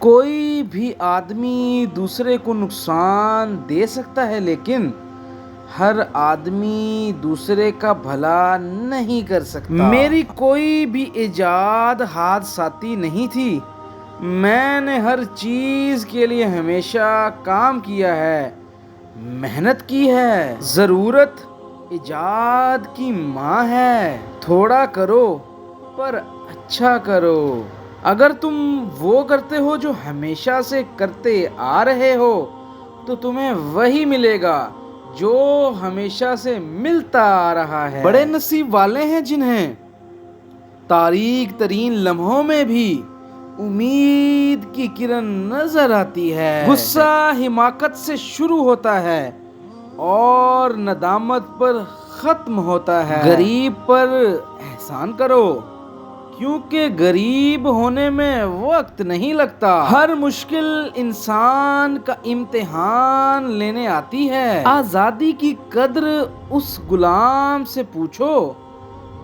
کوئی بھی آدمی دوسرے کو نقصان دے سکتا ہے، لیکن ہر آدمی دوسرے کا بھلا نہیں کر سکتا۔ میری کوئی بھی ایجاد حادثاتی نہیں تھی، میں نے ہر چیز کے لیے ہمیشہ کام کیا ہے، محنت کی ہے۔ ضرورت ایجاد کی ماں ہے، تھوڑا کرو پر اچھا کرو۔ اگر تم وہ کرتے ہو جو ہمیشہ سے کرتے آ رہے ہو تو تمہیں وہی ملے گا جو ہمیشہ سے ملتا آ رہا ہے۔ بڑے نصیب والے ہیں جنہیں تاریک ترین لمحوں میں بھی امید کی کرن نظر آتی ہے۔ غصہ حماقت سے شروع ہوتا ہے اور ندامت پر ختم ہوتا ہے۔ غریب پر احسان کرو کیونکہ غریب ہونے میں وقت نہیں لگتا۔ ہر مشکل انسان کا امتحان لینے آتی ہے۔ آزادی کی قدر اس غلام سے پوچھو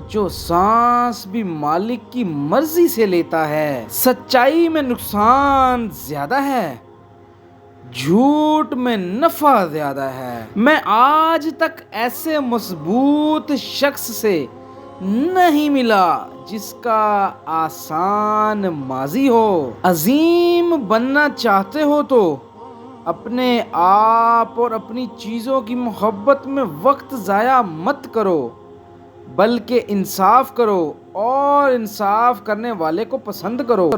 جو سانس بھی مالک کی مرضی سے لیتا ہے۔ سچائی میں نقصان زیادہ ہے، جھوٹ میں نفع زیادہ ہے۔ میں آج تک ایسے مضبوط شخص سے نہیں ملا جس کا آسان ماضی ہو۔ عظیم بننا چاہتے ہو تو اپنے آپ اور اپنی چیزوں کی محبت میں وقت ضائع مت کرو، بلکہ انصاف کرو اور انصاف کرنے والے کو پسند کرو۔